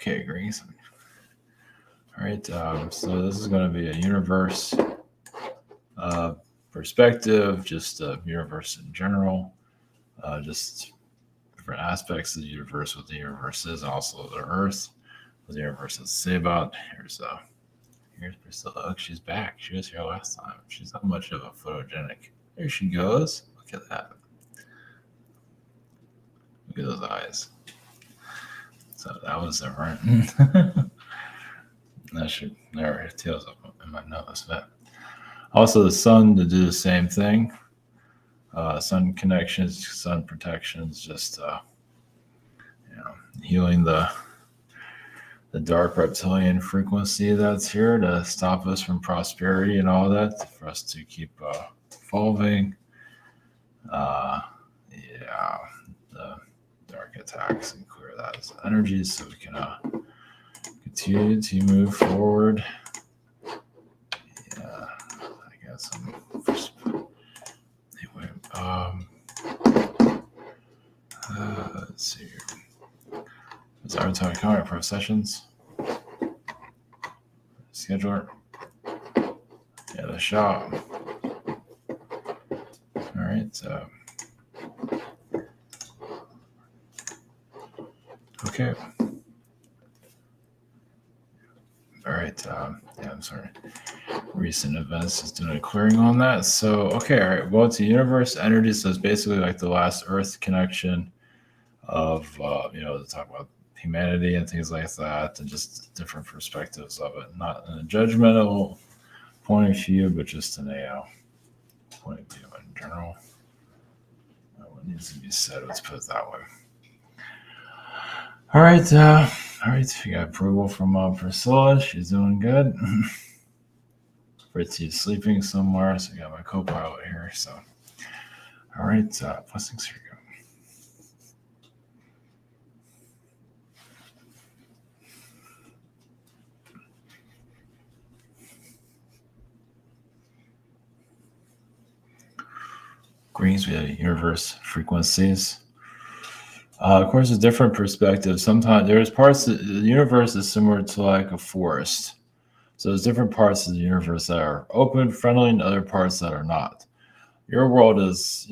Okay, Greece. All right. So this is going to be a universe uh, perspective, just universe in general, just different aspects of the universe, what the universe is, and also the Earth, what the universe has to say about. Here's Priscilla. Oh, she's back. She was here last time. She's not much of a photogenic. There she goes. Look at that. Look at those eyes. So that was different. That should there her tails up in my nose. But also the sun to do the same thing. Sun connections, sun protections, just healing the dark reptilian frequency that's here to stop us from prosperity and all that, for us to keep evolving. Yeah, the dark attacks and clear that as energy so we can continue to move forward. Yeah, I guess anyway. Let's see here. There's our time counter for sessions. Scheduler. Yeah, the shop. All right. Okay. All right. Yeah, I'm sorry. Recent events is doing a clearing on that. So, okay. All right. Well, it's a universe energy. So it's basically like the last Earth connection of, to talk about humanity and things like that, and just different perspectives of it. Not in a judgmental point of view, but just in a point of view in general. What needs to be said, let's put it that way. All right. We got approval from Priscilla. She's doing good. Fritzy's sleeping somewhere, so I got my co-pilot here. So, all right. Blessings. Here we go. Greens, we have universe frequencies. Of course, there's different perspectives. Sometimes there's parts of the universe is similar to like a forest. So there's different parts of the universe that are open, friendly, and other parts that are not. Your world is,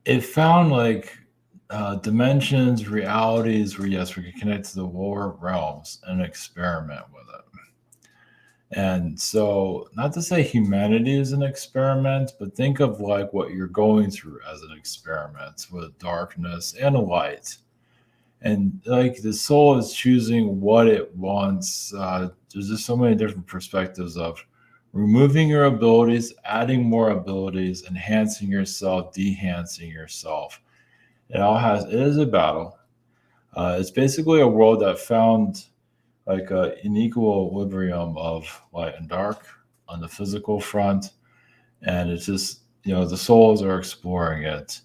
it found like dimensions, realities where yes, we can connect to the lower realms and experiment with it. And so, not to say humanity is an experiment, but think of like what you're going through as an experiment with darkness and light. And like the soul is choosing what it wants. There's just so many different perspectives of removing your abilities, adding more abilities, enhancing yourself, dehancing yourself. It is a battle. It's basically a world that found like an equilibrium of light and dark on the physical front. And it's just, the souls are exploring it.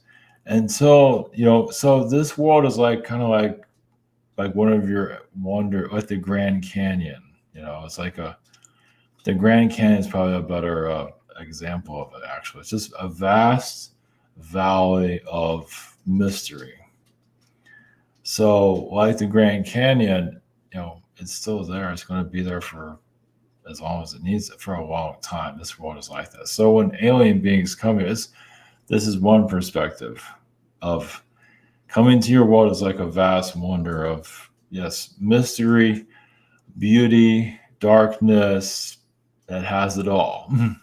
And so, so this world is like kind of like one of your wonder, like the Grand Canyon. It's like the Grand Canyon is probably a better example of it. Actually, it's just a vast valley of mystery. So, like the Grand Canyon, it's still there. It's going to be there for as long as it needs it for a long time. This world is like this. So when alien beings come here, this is one perspective of coming to your world is like a vast wonder of, yes, mystery, beauty, darkness, that has it all. And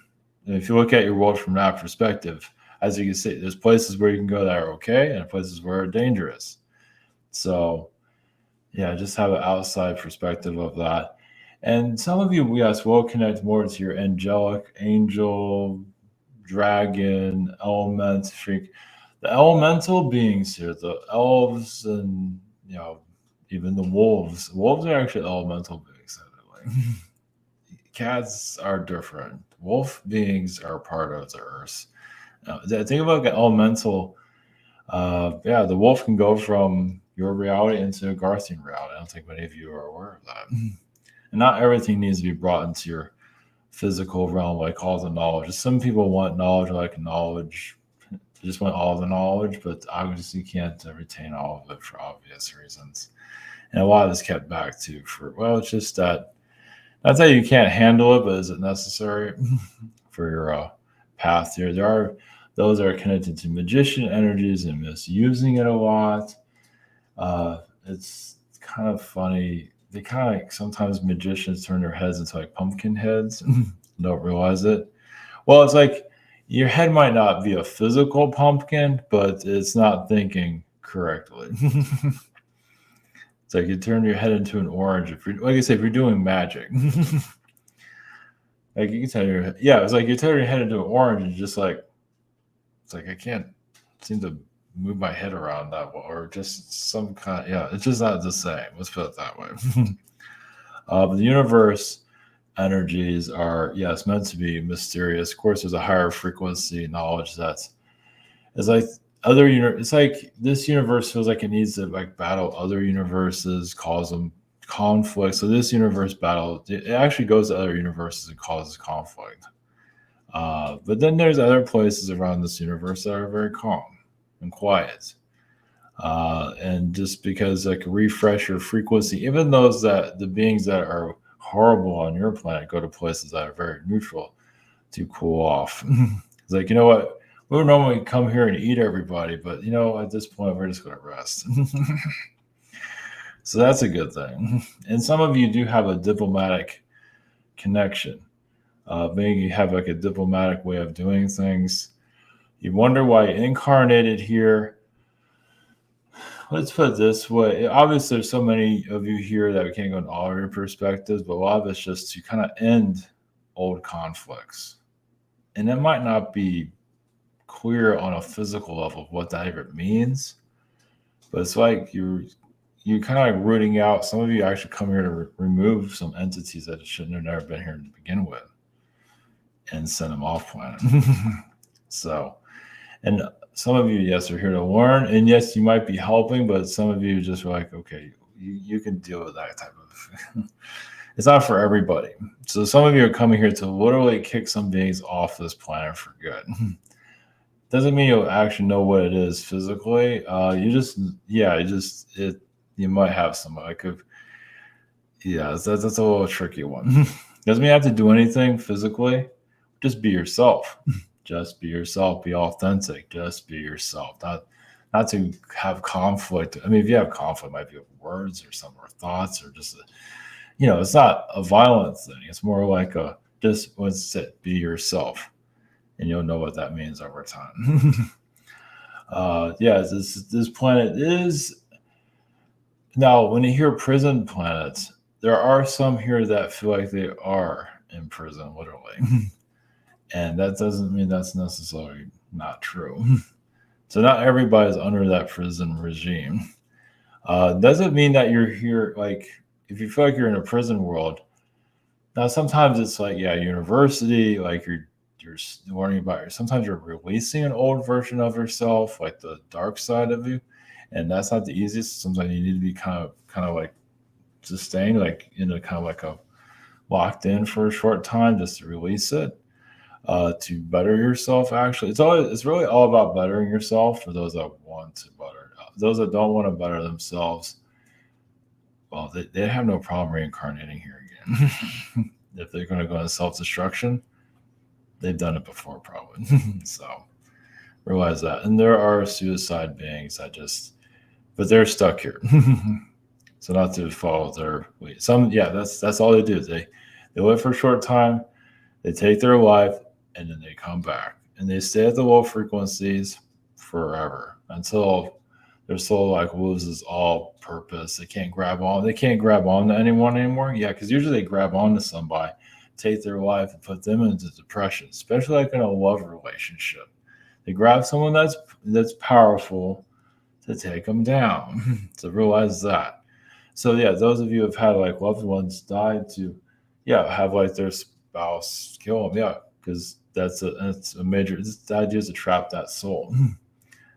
if you look at your world from that perspective, as you can see, there's places where you can go that are okay and places where are dangerous. So, yeah, just have an outside perspective of that. And some of you, yes, will connect more to your angelic, angel, dragon, element, freak. The elemental beings here, the elves, and even the wolves. Wolves are actually elemental beings. Cats are different. Wolf beings are part of the earth. Now, think about an elemental. The wolf can go from your reality into a Garthian reality. I don't think many of you are aware of that. And not everything needs to be brought into your physical realm, like all the knowledge. Some people want knowledge like knowledge You just want all the knowledge, but obviously you can't retain all of it for obvious reasons. And a lot of this kept back to for well, it's just that not that you can't handle it, but is it necessary for your path here? There are those that are connected to magician energies and misusing it a lot. It's kind of funny. They kind of like sometimes magicians turn their heads into like pumpkin heads, don't realize it. Well, it's like your head might not be a physical pumpkin, but it's not thinking correctly. It's like you turn your head into an orange if you're, like I said, if you're doing magic. Like you can tell your yeah, it's like you turn your head into an orange and just like it's like I can't seem to move my head around that well, or just some kind. Yeah, it's just not the same. Let's put it that way. But the universe energies are yes meant to be mysterious. Of course, there's a higher frequency knowledge that's it's like it's like this universe feels like it needs to like battle other universes, cause them conflict. So this universe battle it actually goes to other universes and causes conflict. But then there's other places around this universe that are very calm and quiet. And just because like refresh your frequency, even those that the beings that are horrible on your planet go to places that are very neutral to cool off. It's like, you know what? We would normally come here and eat everybody, but you know, at this point, we're just going to rest. So that's a good thing. And some of you do have a diplomatic connection. Maybe you have like a diplomatic way of doing things. You wonder why you incarnated here. Let's put it this way. Obviously, there's so many of you here that we can't go into all your perspectives, but a lot of it's just to kind of end old conflicts. And it might not be clear on a physical level of what that even means, but it's like you're kind of like rooting out. Some of you actually come here to remove some entities that shouldn't have never been here to begin with and send them off planet. So, and some of you, yes, are here to learn, and yes, you might be helping, but some of you just are like, okay, you can deal with that type of. It's not for everybody. So some of you are coming here to literally kick some beings off this planet for good. Doesn't mean you'll actually know what it is physically. You just, yeah, you might have some like, yeah, that's a little tricky one. Doesn't mean you have to do anything physically. Just be yourself. Just be yourself. Be authentic. Just be yourself. Not to have conflict. I mean, if you have conflict, it might be with words or some or thoughts or just, it's not a violent thing. It's more like just let's sit, be yourself, and you'll know what that means over time. Yeah, this planet is now. When you hear prison planets, there are some here that feel like they are in prison, literally. And that doesn't mean that's necessarily not true. So not everybody's under that prison regime. Doesn't mean that you're here, like, if you feel like you're in a prison world, now sometimes it's like, yeah, university, like you're learning about sometimes you're releasing an old version of yourself, like the dark side of you. And that's not the easiest. Sometimes you need to be kind of like sustained, like in a kind of like a locked in for a short time just to release it. To better yourself, actually, it's really all about bettering yourself for those that want to better. Those that don't want to better themselves, well, they have no problem reincarnating here again. If they're going to go into self-destruction, they've done it before, probably. So realize that. And there are suicide beings but they're stuck here. So not to follow their lead. That's all they do. They live for a short time, they take their life, and then they come back. And they stay at the low frequencies forever until their soul like loses all purpose. They can't grab on to anyone anymore. Yeah, because usually they grab onto somebody, take their life, and put them into depression, especially like in a love relationship. They grab someone that's powerful to take them down. So realize that. So yeah, those of you who have had like loved ones die to, have like their spouse kill them. Yeah, because that's a major. The idea is to trap that soul.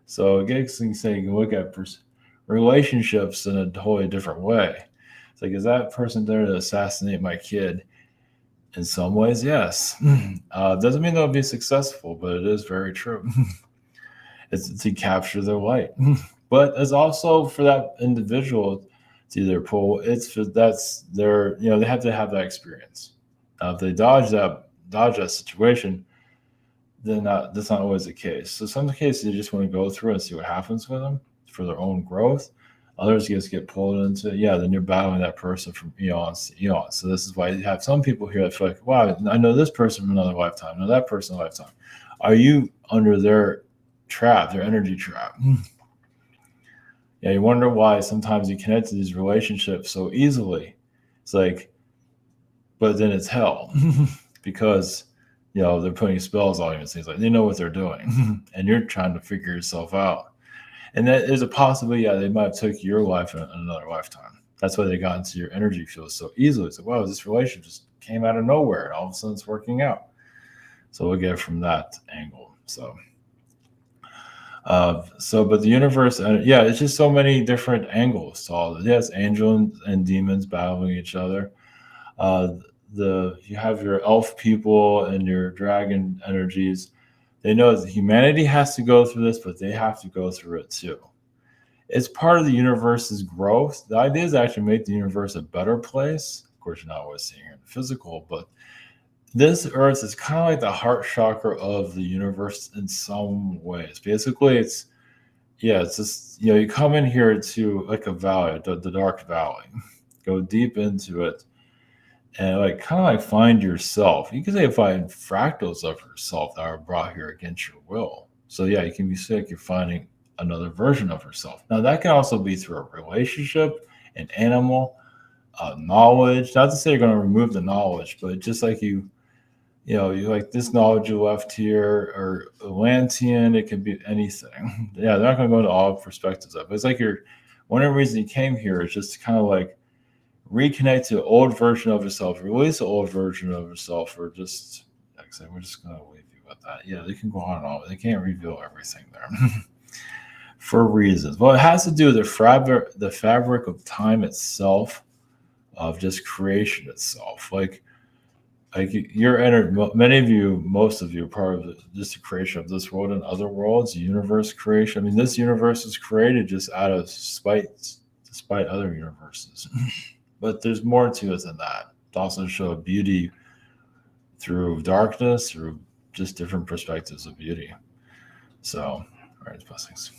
So again, you can look at relationships in a totally different way. It's like, is that person there to assassinate my kid? In some ways, yes. Doesn't mean they'll be successful, but it is very true. It's to capture their light. But it's also for that individual to either pull. It's for that's their, they have to have that experience. Now, if they dodge that situation, then that's not always the case. So some cases you just want to go through and see what happens with them for their own growth. Others just get pulled into, then you're battling that person from eons to eons. So this is why you have some people here that feel like, wow, I know this person from another lifetime, I know that person lifetime. Are you under their trap, their energy trap? Yeah, you wonder why sometimes you connect to these relationships so easily. It's like, but then it's hell because they're putting spells on you and things like they know what they're doing, and you're trying to figure yourself out. And that is a possibility. Yeah, they might have took your life in another lifetime. That's why they got into your energy field so easily. It's like, wow, this relationship just came out of nowhere, and all of a sudden it's working out. So we'll get it from that angle. But the universe, it's just so many different angles to all of it. Yes, angels and demons battling each other. You have your elf people and your dragon energies. They know that humanity has to go through this, but they have to go through it too. It's part of the universe's growth. The idea is actually make the universe a better place. Of course, you're not always seeing it in physical, but this earth is kind of like the heart chakra of the universe in some ways. Basically, it's just, you come in here to like a valley, the dark valley, go deep into it, and kind of find yourself. You can say find fractals of yourself that are brought here against your will. So you can be sick, you're finding another version of yourself. Now that can also be through a relationship, an animal, knowledge. Not to say you're going to remove the knowledge, but just like you like this knowledge you left here, or Atlantean, it could be anything. They're not going to go into all perspectives of it. It's like one of the reasons you came here is just to kind of like reconnect to the old version of yourself, release the old version of yourself, or just, like I said, we're just going to leave you with that. Yeah, they can go on and on. They can't reveal everything there for reasons. Well, it has to do with the fabric of time itself, of just creation itself. Like you're entered, many of you, most of you are part of just the creation of this world and other worlds, universe creation. I mean, this universe was created just out of spite, despite other universes. But there's more to it than that. It also shows beauty through darkness, through just different perspectives of beauty. So, all right, blessings.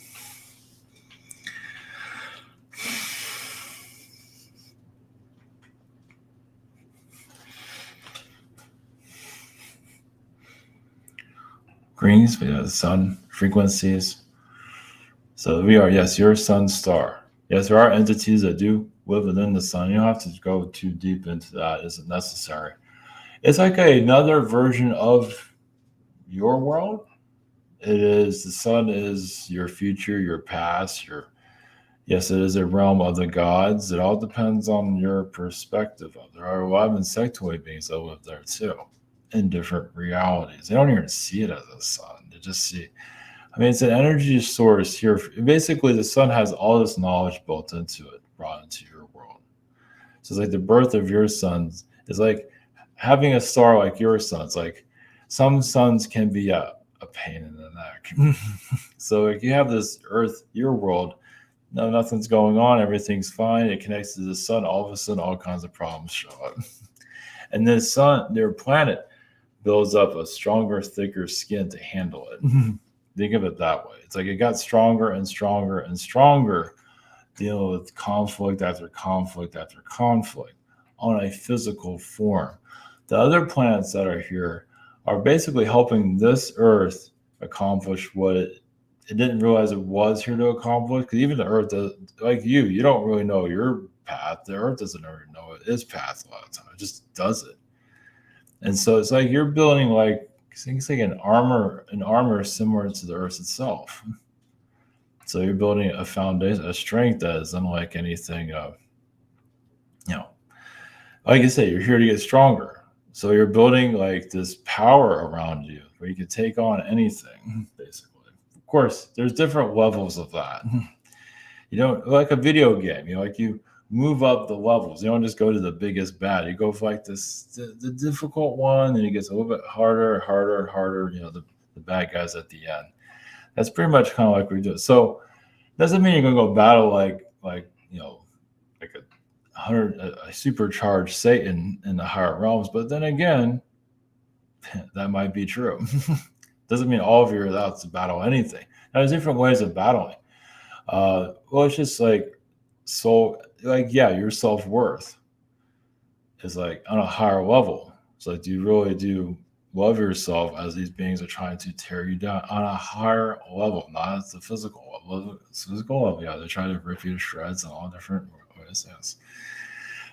Greens, the sun, frequencies. So we are, yes, your sun star. Yes, there are entities that do live within the sun. You don't have to go too deep into that. Isn't necessary. It's like another version of your world. It is, the sun is your future, your past, yes, it is a realm of the gods. It all depends on your perspective of it. There are a lot of insectoid beings that live there too, in different realities. They don't even see it as a sun. They just see, it's an energy source here. Basically, the sun has all this knowledge built into it, brought into your world. So it's like the birth of your sons is like having a star like your sun. It's like some suns can be a pain in the neck. So if you have this earth, your world, no, nothing's going on, everything's fine, it connects to the sun, all of a sudden all kinds of problems show up. And the sun, their planet, builds up a stronger, thicker skin to handle it. Think of it that way. It's like it got stronger and stronger and stronger, dealing with conflict after conflict after conflict on a physical form. The other planets that are here are basically helping this Earth accomplish what it didn't realize it was here to accomplish. Because even the Earth, like you don't really know your path. The Earth doesn't really know its path a lot of time. It just does it. And so it's like you're building things like an armor similar to the Earth itself. So you're building a foundation, a strength that is unlike anything. Like I say, you're here to get stronger. So you're building like this power around you where you can take on anything, basically. Of course, there's different levels of that. You don't, like a video game, you move up the levels. You don't just go to the biggest bad. You go for like the difficult one, and it gets a little bit harder, the bad guys at the end. That's pretty much kind of like we do. So doesn't mean you're gonna go battle like like a supercharged Satan in the higher realms. But then again, that might be true. Doesn't mean all of you are out to battle anything. Now, there's different ways of battling. Well, it's just like yeah, your self worth is like on a higher level. It's like, do you really do love yourself as these beings are trying to tear you down on a higher level, not at the physical level? Physical level, yeah, they're trying to rip you to shreds in all different ways. Yes.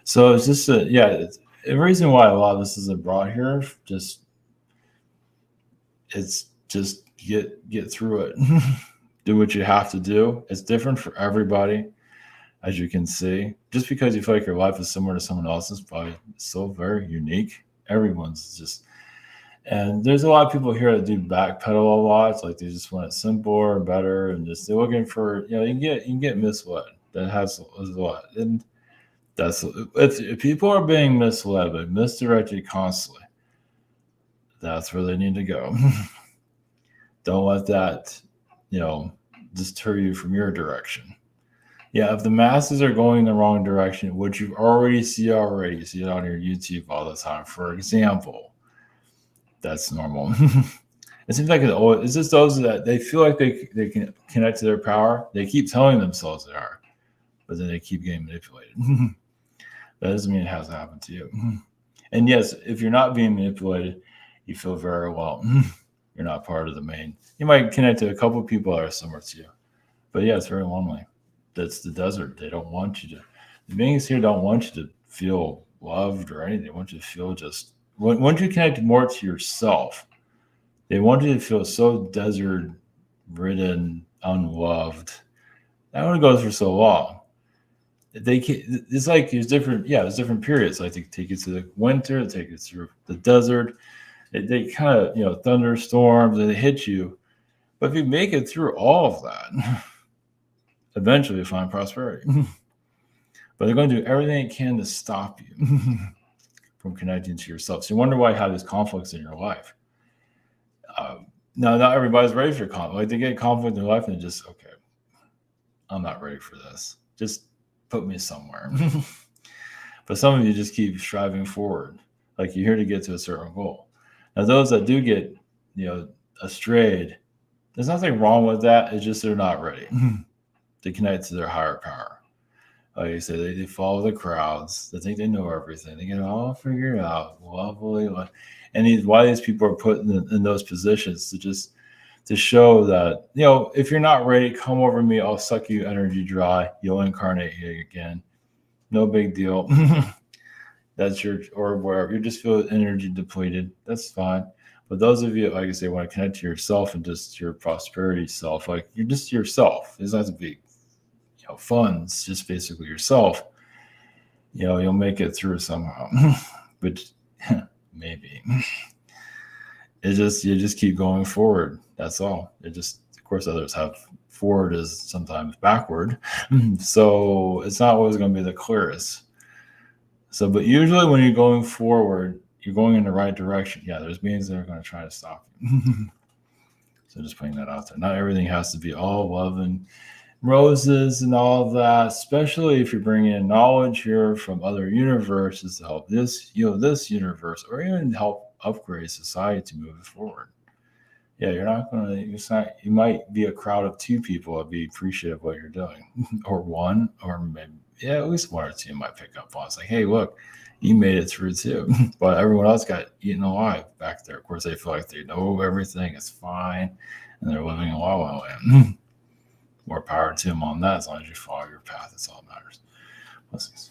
So it's just it's the reason why a lot of this isn't brought here. Just get through it. Do what you have to do. It's different for everybody, as you can see. Just because you feel like your life is similar to someone else's, probably so very unique. Everyone's just, and there's a lot of people here that do backpedal a lot. It's like they just want it simpler, better, and just they're looking for, you can get misled. That has a lot, and that's if people are being misled, but misdirected constantly, that's where they need to go. Don't let that, deter you from your direction. Yeah, if the masses are going the wrong direction, which you already see it on your YouTube all the time, for example, that's normal. It seems like it's just those that they feel like they can connect to their power. They keep telling themselves they are, but then they keep getting manipulated. That doesn't mean it has to happen to you. And yes, if you're not being manipulated, you feel very well. You're not part of the main. You might connect to a couple of people that are similar to you. But yeah, it's very lonely. That's the desert. They don't want you to. The beings here don't want you to feel loved or anything. They want you to feel just. Once you connect more to yourself, they want you to feel so desert-ridden, unloved. That only goes for so long. It's like there's different periods. Like they take you to the winter, they take you through the desert. They kind of, thunderstorms, and they hit you. But if you make it through all of that, eventually you find prosperity. But they're going to do everything they can to stop you from connecting to yourself. So you wonder why you have these conflicts in your life. Now, not everybody's ready for conflict. Like they get conflict in their life and they're just, okay, I'm not ready for this. Just put me somewhere. But some of you just keep striving forward. Like you're here to get to a certain goal. Now, those that do get, astrayed, there's nothing wrong with that. It's just they're not ready to connect to their higher power. Like I said, they follow the crowds. They think they know everything. They get it all figured out. Lovely. And why these people are put in those positions to show that, if you're not ready, come over to me. I'll suck you energy dry. You'll incarnate here again. No big deal. That's or wherever you just feel energy depleted. That's fine. But those of you, like I say, want to connect to yourself and just your prosperity self, like you're just yourself. It doesn't have to be, fun. It's just basically yourself. You'll make it through somehow. But maybe. You just keep going forward. That's all. Of course, others have forward is sometimes backward. So it's not always going to be the clearest. So, but usually when you're going forward, you're going in the right direction. Yeah, there's beings that are going to try to stop you. So just putting that out there. Not everything has to be all love and roses and all of that, especially if you're bringing in knowledge here from other universes to help this universe, or even help upgrade society to move it forward. Yeah, you're not going to, you might be a crowd of 2 people that be appreciative of what you're doing, or 1, or maybe, at least 1 or 2 might pick up on it. It's like, hey, look, you made it through too. But everyone else got eaten alive back there. Of course, they feel like they know everything, it's fine, and they're living in La La Land. More power to them on that, as long as you follow your path. That's all that matters. Blessings.